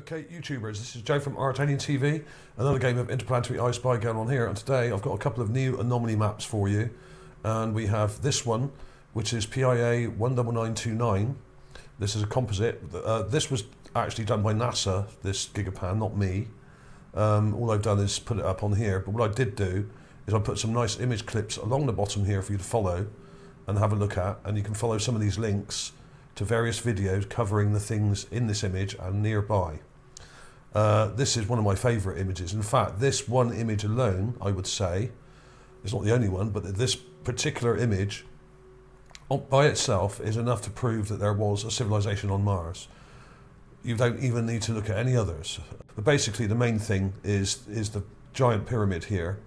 Okay, YouTubers, this is Joe from ArtAlienTV, another game of Interplanetary I Spy going on here, and today I've got a couple of new Anomaly maps for you, and we have this one, which is PIA 19929. This is a composite. This was actually done by NASA, this gigapan, not me. All I've done is put it up on here, but what I did do is I put some nice image clips along the bottom here for you to follow and have a look at, and you can follow some of these links to various videos covering the things in this image and nearby. This is one of my favourite images. In fact, this one image alone, I would say, it's not the only one, but this particular image by itself is enough to prove that there was a civilization on Mars. You don't even need to look at any others. But basically the main thing is the giant pyramid here.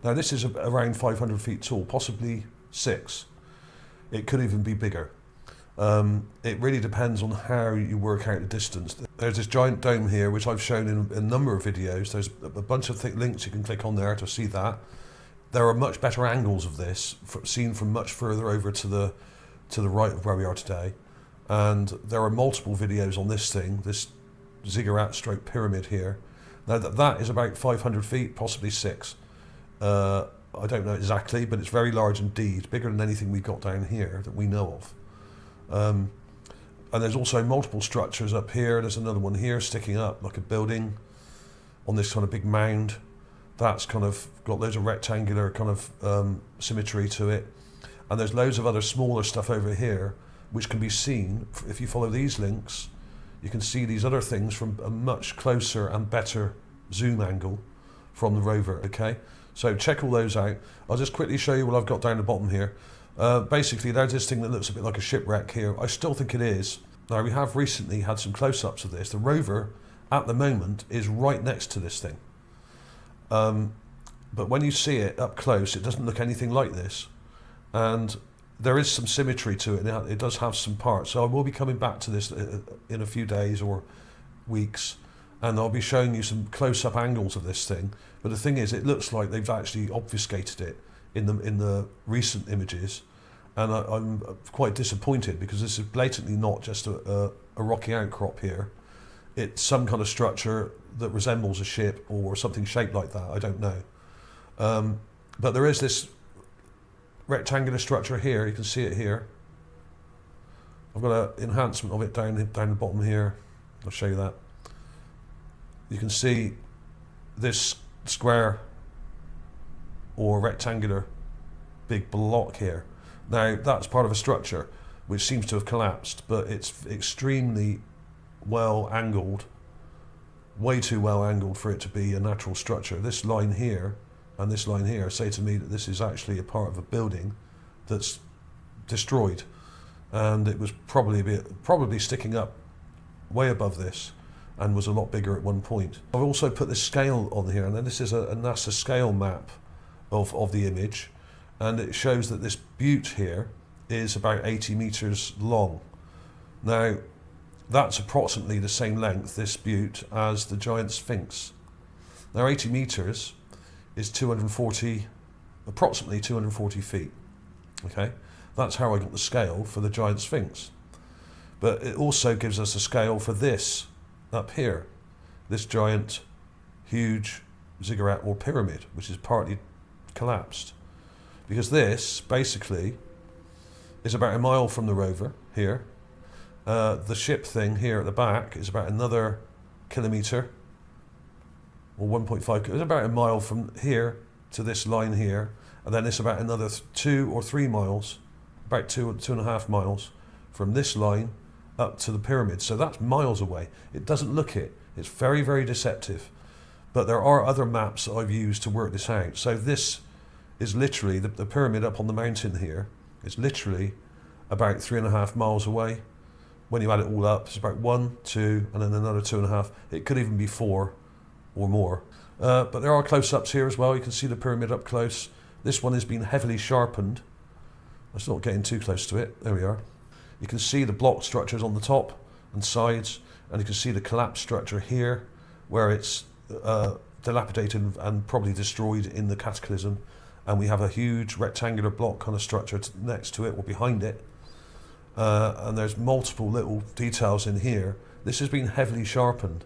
Now this is around 500 feet tall, possibly 6. It could even be bigger. It really depends on how you work out the distance. There's this giant dome here, which I've shown in a number of videos. There's a bunch of links you can click on there to see that. There are much better angles of this, seen from much further over to the right of where we are today. And there are multiple videos on this thing, this ziggurat stroke pyramid here. Now that is about 500 feet, possibly 6. I don't know exactly, but it's very large indeed, bigger than anything we've got down here that we know of. And there's also multiple structures up here. There's another one here sticking up like a building on this kind of big mound. That's kind of got loads of rectangular kind of symmetry to it. And there's loads of other smaller stuff over here which can be seen. If you follow these links, you can see these other things from a much closer and better zoom angle from the rover, okay? So check all those out. I'll just quickly show you what I've got down the bottom here. Basically, there's this thing that looks a bit like a shipwreck here. I still think it is. Now, we have recently had some close-ups of this. The rover, at the moment, is right next to this thing. But when you see it up close, it doesn't look anything like this. And there is some symmetry to it. It does have some parts. So I will be coming back to this in a few days or weeks, and I'll be showing you some close-up angles of this thing. But the thing is, it looks like they've actually obfuscated it in the recent images, and I'm quite disappointed because this is blatantly not just a rocky outcrop here. It's some kind of structure that resembles a ship or something shaped like that. I don't know, but there is this rectangular structure here. You can see it here. I've got an enhancement of it down the bottom here. I'll show you that. You can see this square or rectangular big block here. Now that's part of a structure which seems to have collapsed, but it's extremely well angled, way too well angled for it to be a natural structure. This line here and this line here say to me that this is actually a part of a building that's destroyed, and it was probably sticking up way above this and was a lot bigger at one point. I've also put this scale on here, and then this is a NASA scale map of the image, and it shows that this butte here is about 80 meters long. Now that's approximately the same length, this butte, as the giant Sphinx. Now 80 meters is approximately 240 feet. Okay, that's how I got the scale for the giant Sphinx. But it also gives us a scale for this up here, this giant, huge ziggurat or pyramid, which is partly collapsed, because this basically is about a mile from the rover here. The ship thing here at the back is about another kilometre or 1.5. It's about a mile from here to this line here, and then it's about another 2 or 3 miles, about 2.5 miles from this line up to the pyramid. So that's miles away. It doesn't look it. It's very, very deceptive. But there are other maps that I've used to work this out. So this is literally the pyramid up on the mountain here. It's literally about 3.5 miles away. When you add it all up, it's about 1, 2, and then another 2.5. It could even be 4 or more. But there are close-ups here as well. You can see the pyramid up close. This one has been heavily sharpened. Let's not get in too close to it. There we are. You can see the block structures on the top and sides, and you can see the collapsed structure here, where it's dilapidated and probably destroyed in the cataclysm. And we have a huge rectangular block kind of structure next to it or behind it. And there's multiple little details in here. This has been heavily sharpened.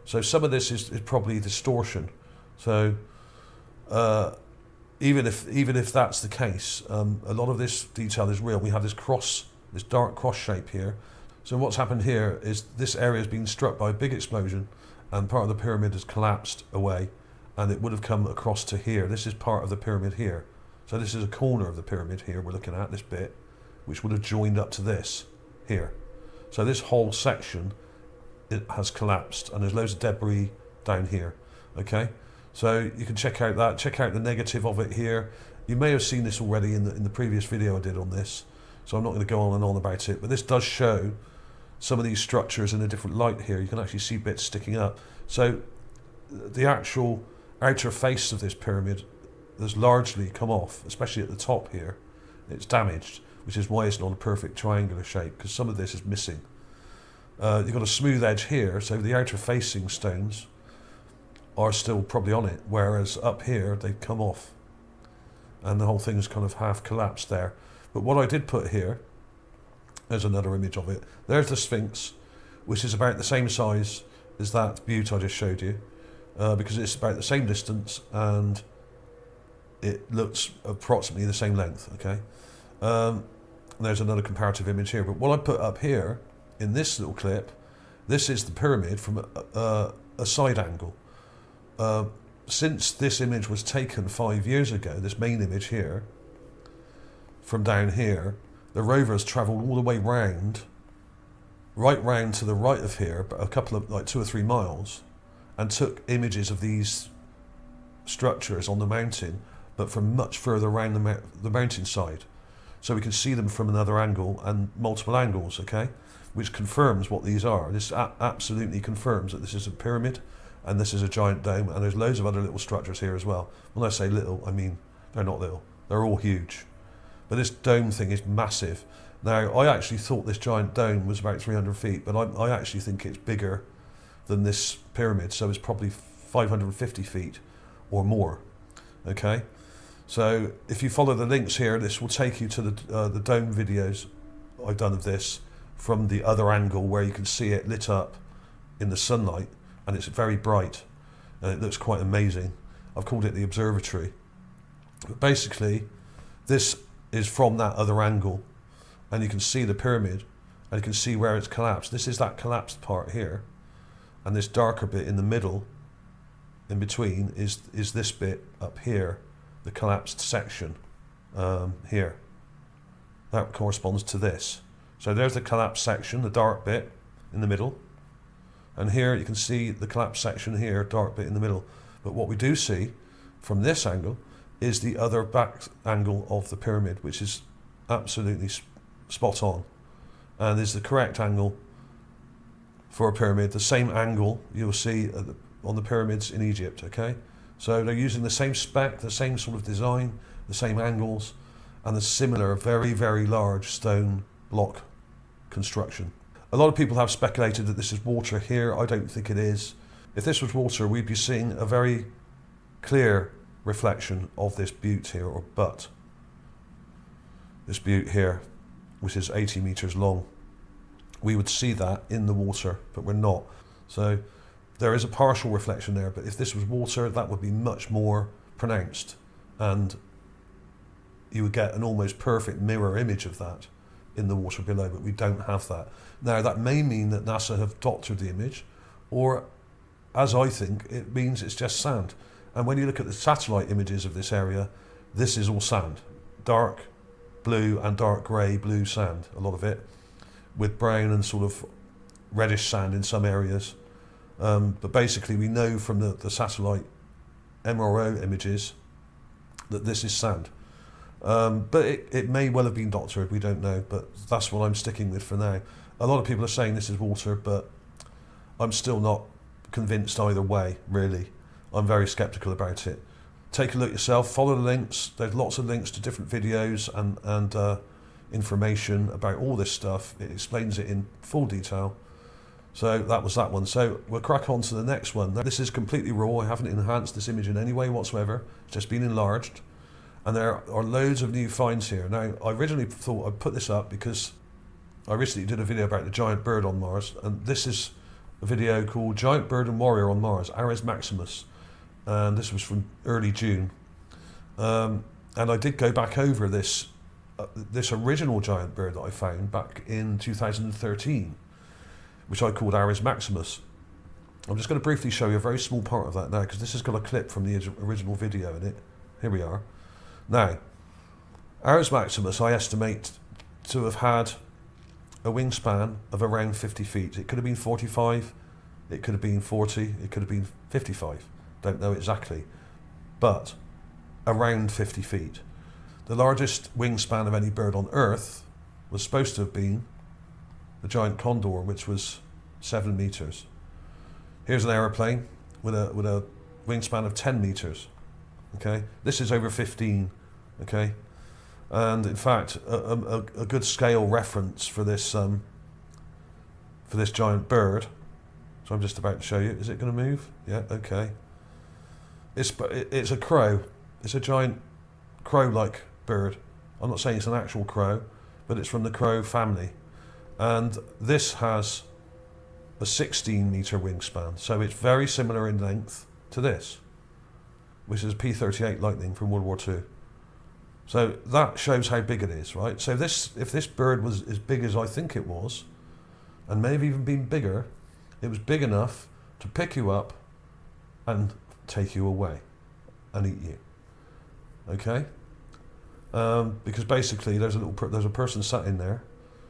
So some of this is probably distortion. So even if that's the case, a lot of this detail is real. We have this dark cross shape here. So what's happened here is this area has been struck by a big explosion, and part of the pyramid has collapsed away, and it would have come across to here. This is part of the pyramid here. So this is a corner of the pyramid here we're looking at, this bit, which would have joined up to this here. So this whole section, it has collapsed, and there's loads of debris down here. Okay, so you can check out that, check out the negative of it here. You may have seen this already in the previous video I did on this, so I'm not going to go on and on about it, but this does show some of these structures in a different light here. You can actually see bits sticking up. So the actual outer face of this pyramid has largely come off, especially at the top here. It's damaged, which is why it's not a perfect triangular shape, because some of this is missing. You've got a smooth edge here, so the outer facing stones are still probably on it, whereas up here they've come off and the whole thing's kind of half collapsed there. But what I did put here, there's another image of it. There's the Sphinx, which is about the same size as that butte I just showed you, because it's about the same distance and it looks approximately the same length. Okay, there's another comparative image here. But what I put up here in this little clip, this is the pyramid from a side angle. Since this image was taken 5 years ago, this main image here, from down here, the rover has travelled all the way round, right round to the right of here, but a couple of, like 2 or 3 miles, and took images of these structures on the mountain, but from much further around the mountainside. So we can see them from another angle and multiple angles, okay? Which confirms what these are. This absolutely confirms that this is a pyramid and this is a giant dome, and there's loads of other little structures here as well. When I say little, I mean they're not little. They're all huge. But this dome thing is massive. Now, I actually thought this giant dome was about 300 feet, but I actually think it's bigger than this pyramid, so it's probably 550 feet or more, okay? So if you follow the links here, this will take you to the dome videos I've done of this from the other angle where you can see it lit up in the sunlight, and it's very bright and it looks quite amazing. I've called it the observatory. But basically, this is from that other angle, and you can see the pyramid and you can see where it's collapsed. This is that collapsed part here, and this darker bit in the middle, in between, is this bit up here, the collapsed section here. That corresponds to this. So there's the collapsed section, the dark bit in the middle, and here you can see the collapsed section here, dark bit in the middle. But what we do see from this angle is the other back angle of the pyramid, which is absolutely spot on, and is the correct angle for a pyramid, the same angle you'll see on the pyramids in Egypt, okay? So they're using the same spec, the same sort of design, the same angles, and the similar very, very large stone block construction. A lot of people have speculated that this is water here. I don't think it is. If this was water, we'd be seeing a very clear reflection of this butte here, or butte. This butte here, which is 80 meters long. We would see that in the water, but we're not. So there is a partial reflection there, but if this was water, that would be much more pronounced, and you would get an almost perfect mirror image of that in the water below, but we don't have that. Now, that may mean that NASA have doctored the image, or, as I think, it means it's just sand. And when you look at the satellite images of this area, this is all sand. Dark blue and dark grey blue sand, a lot of it, with brown and sort of reddish sand in some areas. But basically we know from the satellite MRO images that this is sand. But it may well have been doctored, we don't know, but that's what I'm sticking with for now. A lot of people are saying this is water, but I'm still not convinced either way, really. I'm very skeptical about it. Take a look yourself, follow the links. There's lots of links to different videos and information about all this stuff. It explains it in full detail. So that was that one. So we'll crack on to the next one. Now, this is completely raw. I haven't enhanced this image in any way whatsoever. It's just been enlarged. And there are loads of new finds here. Now, I originally thought I'd put this up because I recently did a video about the giant bird on Mars, and this is a video called Giant Bird and Warrior on Mars, Aries Maximus, and this was from early June. And I did go back over this original giant bird that I found back in 2013, which I called Aries Maximus. I'm just going to briefly show you a very small part of that now, because this has got a clip from the original video in it. Here we are. Now, Aries Maximus, I estimate to have had a wingspan of around 50 feet. It could have been 45, it could have been 40, it could have been 55. Don't know exactly, but around 50 feet. The largest wingspan of any bird on Earth was supposed to have been the giant condor, which was 7 meters. Here's an aeroplane with a wingspan of 10 meters. Okay, this is over 15. Okay, and in fact, a good scale reference for this giant bird. So I'm just about to show you. Is it going to move? Yeah. Okay. It's a crow. It's a giant crow-like bird. I'm not saying it's an actual crow, but it's from the crow family. And this has a 16-meter wingspan, so it's very similar in length to this, which is a P-38 Lightning from World War II. So that shows how big it is, right? So if this bird was as big as I think it was, and may have even been bigger, it was big enough to pick you up and take you away and eat you. Okay, because basically there's a person sat in there.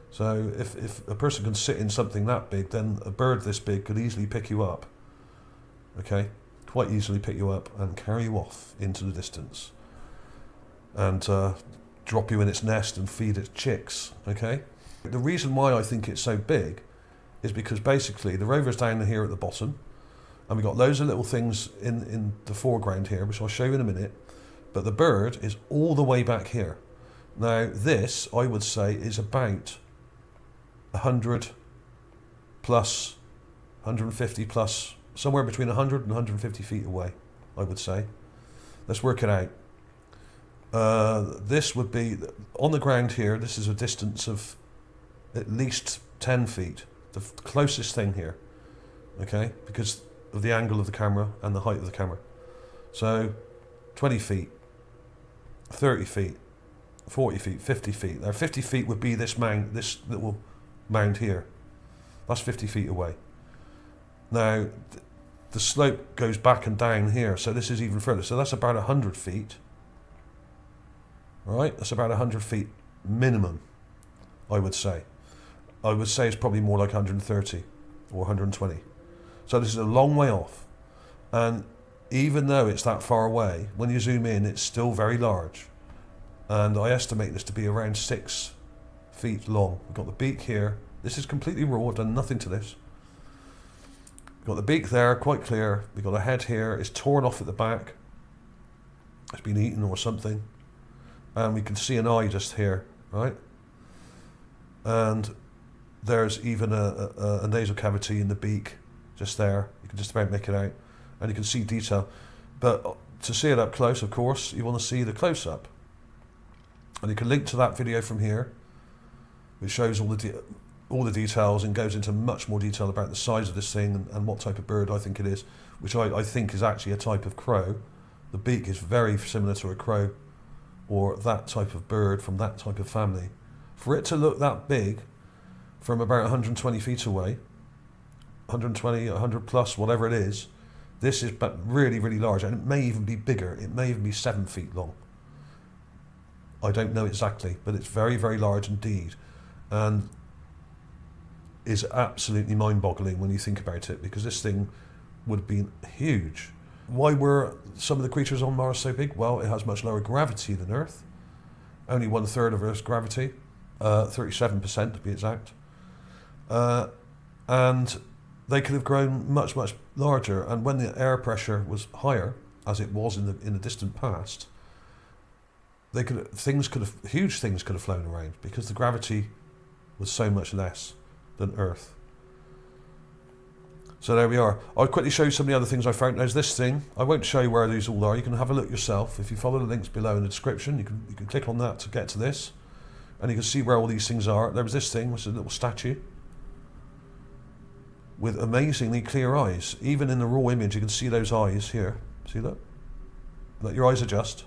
So if a person can sit in something that big, then a bird this big could easily pick you up. Okay, quite easily pick you up and carry you off into the distance, and drop you in its nest and feed its chicks. Okay, the reason why I think it's so big is because basically the rover's down here at the bottom, and we've got loads of little things in the foreground here, which I'll show you in a minute. But the bird is all the way back here. Now this, I would say, is about 100 plus, 150 plus, somewhere between 100 and 150 feet away, I would say. Let's work it out. This would be, on the ground here, this is a distance of at least 10 feet, the closest thing here, okay, because of the angle of the camera and the height of the camera. So 20 feet, 30 feet, 40 feet, 50 feet. Now 50 feet would be this little mound here. That's 50 feet away. Now the slope goes back and down here, so this is even further. So that's about 100 feet. All right, that's about 100 feet minimum, I would say. I would say it's probably more like 130 or 120. So this is a long way off. And even though it's that far away, when you zoom in, it's still very large. And I estimate this to be around 6 feet long. We've got the beak here. This is completely raw, I've done nothing to this. We've got the beak there, quite clear. We've got a head here, it's torn off at the back. It's been eaten or something. And we can see an eye just here, right? And there's even a nasal cavity in the beak, just there. You can just about make it out. And you can see detail. But to see it up close, of course, you want to see the close-up. And you can link to that video from here, which shows all the details and goes into much more detail about the size of this thing and what type of bird I think it is, which I think is actually a type of crow. The beak is very similar to a crow or that type of bird from that type of family. For it to look that big from about 120 feet away, 120, 100 plus, whatever it is, this is really, really large, and it may even be bigger. It may even be 7 feet long. I don't know exactly, but it's very, very large indeed, and is absolutely mind-boggling when you think about it, because this thing would have been huge. Why were some of the creatures on Mars so big? Well, it has much lower gravity than Earth, only 1/3 of Earth's gravity, 37% to be exact, and they could have grown much, much larger. And when the air pressure was higher, as it was in the distant past, huge things could have flown around because the gravity was so much less than Earth. So there we are. I'll quickly show you some of the other things I found. There's this thing. I won't show you where these all are. You can have a look yourself. If you follow the links below in the description, you can click on that to get to this, and you can see where all these things are. There was this thing, which is a little statue. with amazingly clear eyes. Even in the raw image, you can see those eyes here. See that? Let your eyes adjust.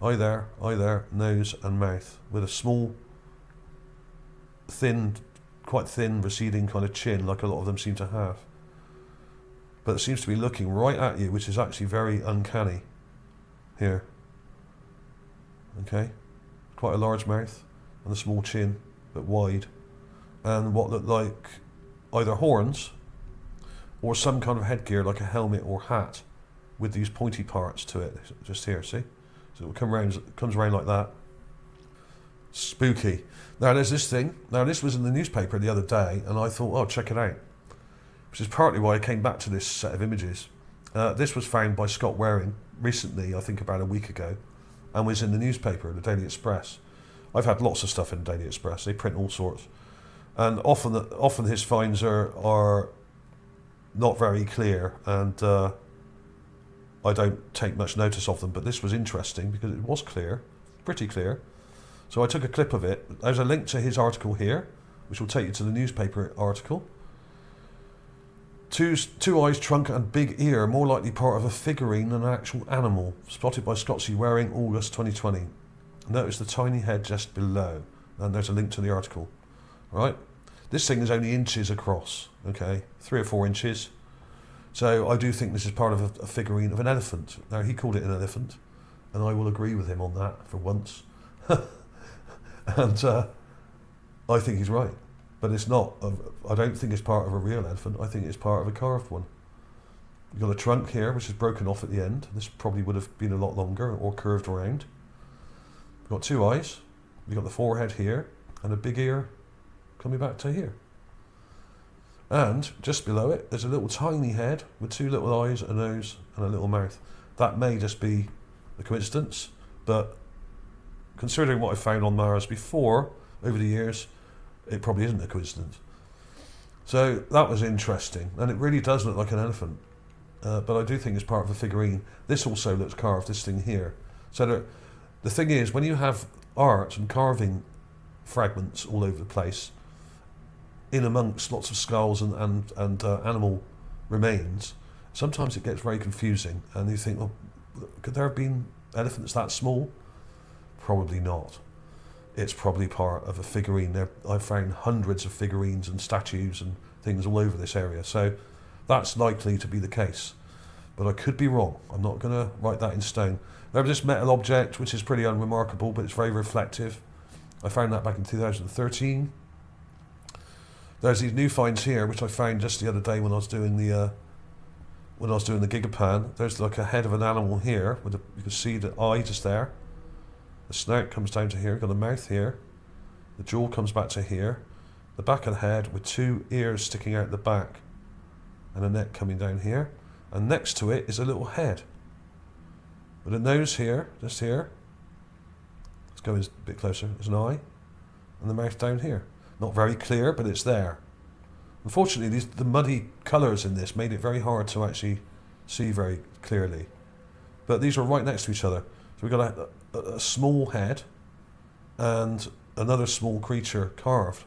Eye there, nose and mouth, with a small, thin, quite thin, receding kind of chin, like a lot of them seem to have. But it seems to be looking right at you, which is actually very uncanny. Here. Okay? Quite a large mouth and a small chin, but wide. And what look like either horns or some kind of headgear, like a helmet or hat, with these pointy parts to it. Just here, see? So it will come around, comes around like that. Spooky. Now there's this thing. Now this was in the newspaper the other day, and I thought, oh, check it out. Which is partly why I came back to this set of images. This was found by Scott Waring recently, I think about a week ago, and was in the newspaper, the Daily Express. I've had lots of stuff in the Daily Express. They print all sorts. And often his finds are not very clear, and I don't take much notice of them, but this was interesting because it was clear, pretty clear. So I took a clip of it. There's a link to his article here, which will take you to the newspaper article. Two eyes, trunk and big ear, more likely part of a figurine than an actual animal. Spotted by Scott C. Waring, August 2020. Notice the tiny head just below, and there's a link to the article. All right? This thing is only inches across, okay? 3 or 4 inches. So I do think this is part of a figurine of an elephant. Now, he called it an elephant, and I will agree with him on that for once. And I think he's right. But it's not, I don't think it's part of a real elephant. I think it's part of a carved one. You've got a trunk here, which is broken off at the end. This probably would have been a lot longer or curved around. You've got 2 eyes. You've got the forehead here, and a big ear coming back to here. And just below it, there's a little tiny head with 2 little eyes, a nose, and a little mouth. That may just be a coincidence, but considering what I found on Mars before, over the years, it probably isn't a coincidence. So that was interesting, and it really does look like an elephant, but I do think it's part of a figurine. This also looks carved, this thing here. So the thing is, when you have art and carving fragments all over the place, in amongst lots of skulls and animal remains, sometimes it gets very confusing, and you think, well, could there have been elephants that small? Probably not. It's probably part of a figurine. I've found hundreds of figurines and statues and things all over this area, so that's likely to be the case. But I could be wrong. I'm not going to write that in stone. There's this metal object, which is pretty unremarkable, but it's very reflective. I found that back in 2013. There's these new finds here, which I found just the other day when I was doing the gigapan. There's like a head of an animal here, with you can see the eye just there. The snout comes down to here, got a mouth here. The jaw comes back to here. The back of the head with 2 ears sticking out the back, and a neck coming down here. And next to it is a little head with a nose here, just here. Let's go in a bit closer. There's an eye, and the mouth down here. Not very clear, but it's there. Unfortunately, the muddy colours in this made it very hard to actually see very clearly. But these are right next to each other. So we've got a small head and another small creature carved.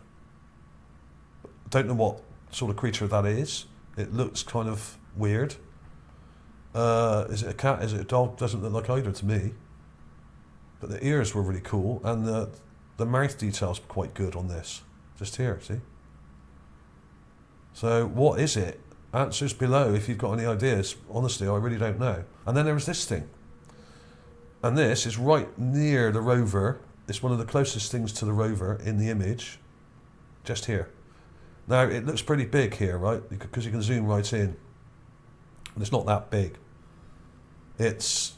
Don't know what sort of creature that is. It looks kind of weird. Is it a cat? Is it a dog? Doesn't look like either to me. But the ears were really cool, and the mouth detail's quite good on this. Just here, see? So what is it? Answers below if you've got any ideas. Honestly, I really don't know. And then there was this thing. And this is right near the rover. It's one of the closest things to the rover in the image. Just here. Now, it looks pretty big here, right? Because you can zoom right in. And it's not that big. It's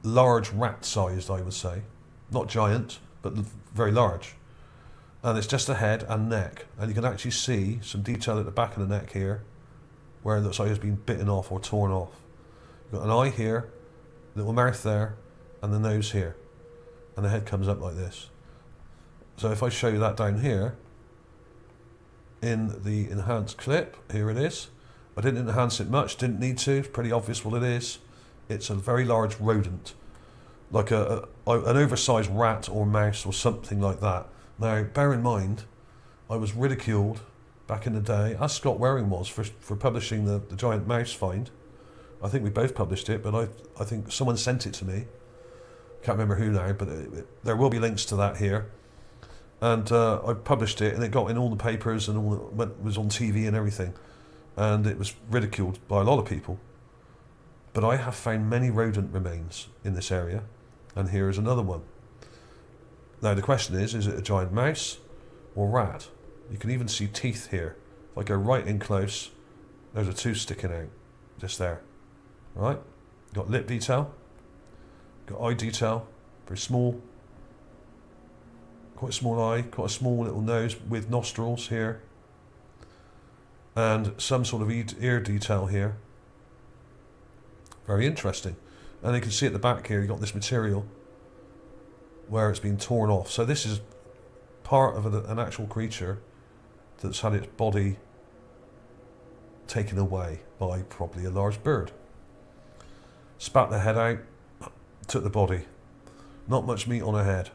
large rat-sized, I would say. Not giant, but very large. And it's just a head and neck. And you can actually see some detail at the back of the neck here, where it looks like it's been bitten off or torn off. You've got an eye here, little mouth there, and the nose here. And the head comes up like this. So if I show you that down here, in the enhanced clip, here it is. I didn't enhance it much, didn't need to, it's pretty obvious what it is. It's a very large rodent, like an oversized rat or mouse or something like that. Now, bear in mind, I was ridiculed back in the day, as Scott Waring was for publishing the giant mouse find. I think we both published it, but I think someone sent it to me. Can't remember who now, but there will be links to that here. And I published it, and it got in all the papers and was on TV and everything. And it was ridiculed by a lot of people. But I have found many rodent remains in this area, and here is another one. Now the question is it a giant mouse or rat? You can even see teeth here. If I go right in close, there's a tooth sticking out, just there. Right? Got lip detail, got eye detail, very small, quite a small eye, quite a small little nose with nostrils here, and some sort of ear detail here. Very interesting. And you can see at the back here, you've got this material where it's been torn off. So this is part of an actual creature that's had its body taken away by probably a large bird. Spat the head out, took the body. Not much meat on her head.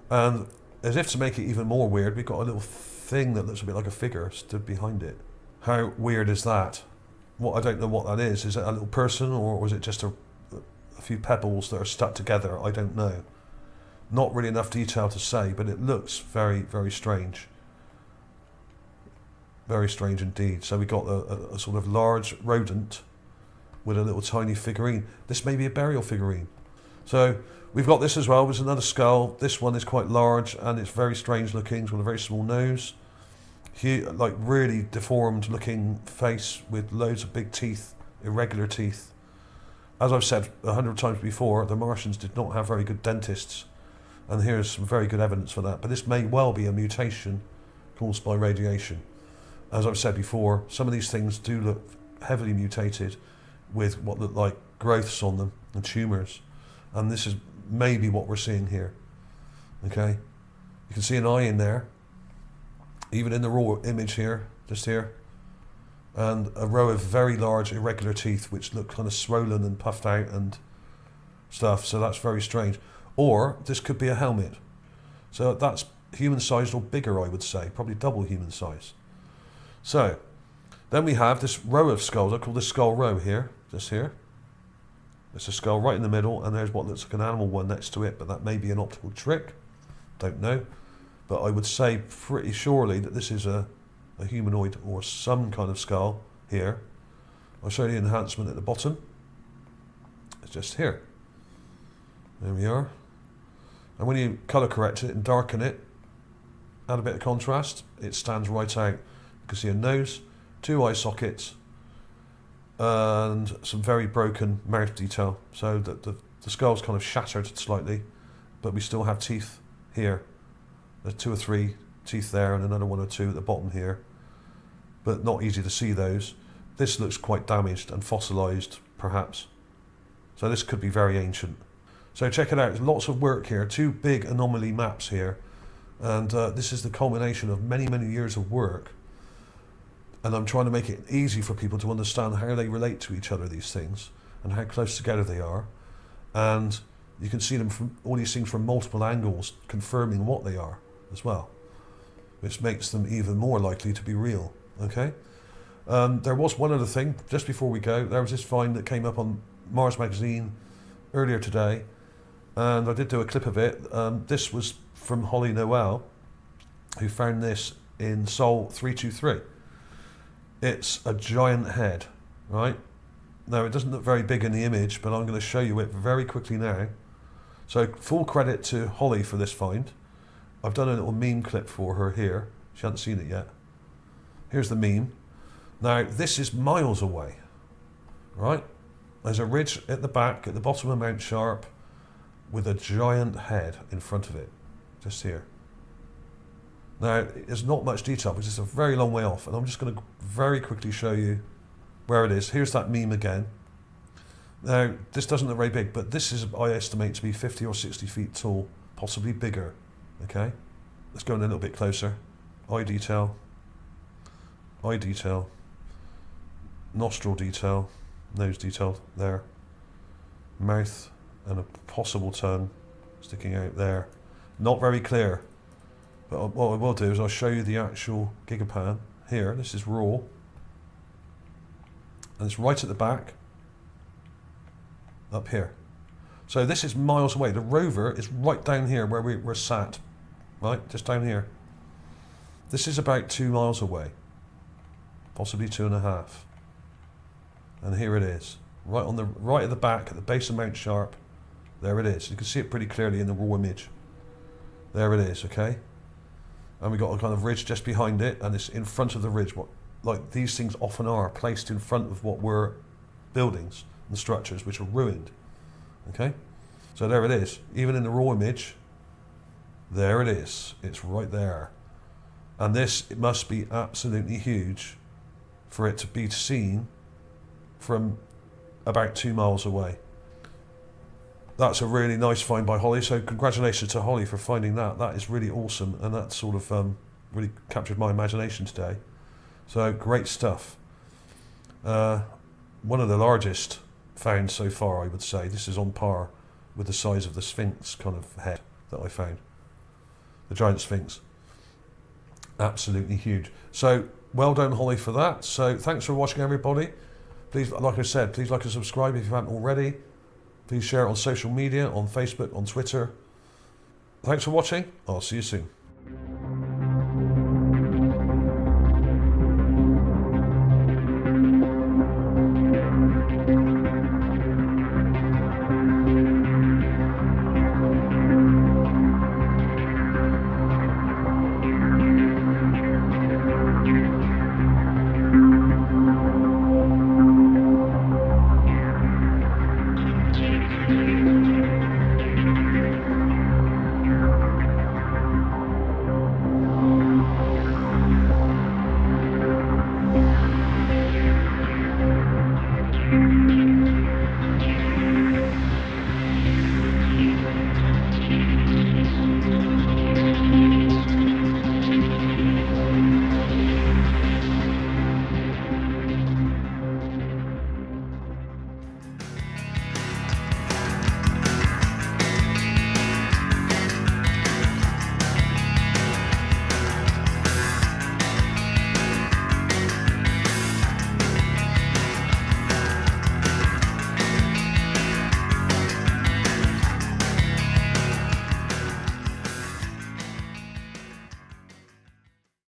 And as if to make it even more weird, we've got a little thing that looks a bit like a figure stood behind it. How weird is that? What I don't know what that is. Is it a little person, or was it just a few pebbles that are stuck together? I don't know. Not really enough detail to say, but it looks very, very strange. Very strange indeed. So we got a sort of large rodent with a little tiny figurine. This may be a burial figurine. So we've got this as well. There's another skull. This one is quite large and it's very strange looking. It's got a very small nose. Like really deformed looking face with loads of big teeth, irregular teeth. As I've said 100 times before, the Martians did not have very good dentists. And here's some very good evidence for that. But this may well be a mutation caused by radiation. As I've said before, some of these things do look heavily mutated with what look like growths on them and tumours. And this is maybe what we're seeing here. Okay? You can see an eye in there, even in the raw image here, just here. And a row of very large irregular teeth which look kind of swollen and puffed out and stuff. So that's very strange. Or this could be a helmet. So that's human-sized or bigger, I would say. Probably double human size. So, then we have this row of skulls. I call this skull row here, just here. There's a skull right in the middle, and there's what looks like an animal one next to it, but that may be an optical trick. Don't know. But I would say pretty surely that this is a humanoid or some kind of skull here. I'll show you the enhancement at the bottom. It's just here. There we are. And when you colour correct it and darken it, add a bit of contrast, it stands right out. You can see a nose, 2 eye sockets, and some very broken mouth detail. So the skull's kind of shattered slightly, but we still have teeth here. There's 2 or 3 teeth there and another 1 or 2 at the bottom here, but not easy to see those. This looks quite damaged and fossilised, perhaps. So this could be very ancient. So check it out, there's lots of work here, 2 big anomaly maps here, and this is the culmination of many, many years of work. And I'm trying to make it easy for people to understand how they relate to each other, these things, and how close together they are. And you can see them from all these things from multiple angles, confirming what they are as well, which makes them even more likely to be real. Okay. There was one other thing just before we go. There was this find that came up on Mars magazine earlier today, and I did do a clip of it. This was from Holly Noelle, who found this in Sol 323. It's a giant head, right? Now, it doesn't look very big in the image, but I'm going to show you it very quickly now. So, full credit to Holly for this find. I've done a little meme clip for her here. She hasn't seen it yet. Here's the meme. Now, this is miles away, right? There's a ridge at the back, at the bottom of Mount Sharp, with a giant head in front of it, just here. Now, there's not much detail because it's a very long way off, and I'm just going to very quickly show you where it is. Here's that meme again. Now, this doesn't look very big, but this is, I estimate, to be 50 or 60 feet tall, possibly bigger. Okay? Let's go in a little bit closer. Eye detail, nostril detail, nose detail there, mouth, and a possible tongue sticking out there. Not very clear. But what I will do is I'll show you the actual gigapan here. This is raw. And it's right at the back, up here. So this is miles away. The rover is right down here where we're sat, right? Just down here. This is about 2 miles away, possibly 2.5. And here it is, right at the back, at the base of Mount Sharp. There it is. You can see it pretty clearly in the raw image. There it is, okay? And we've got a kind of ridge just behind it, and it's in front of the ridge. Like these things often are, placed in front of what were buildings and structures which are ruined. Okay? So there it is. Even in the raw image, there it is. It's right there. And this, it must be absolutely huge for it to be seen from about 2 miles away. That's a really nice find by Holly. So congratulations to Holly for finding that. That is really awesome. And that sort of really captured my imagination today. So great stuff. One of the largest found so far, I would say. This is on par with the size of the Sphinx kind of head that I found. The giant Sphinx. Absolutely huge. So well done, Holly, for that. So thanks for watching, everybody. Please, like I said, please like and subscribe if you haven't already. Please share it on social media, on Facebook, on Twitter. Thanks for watching. I'll see you soon.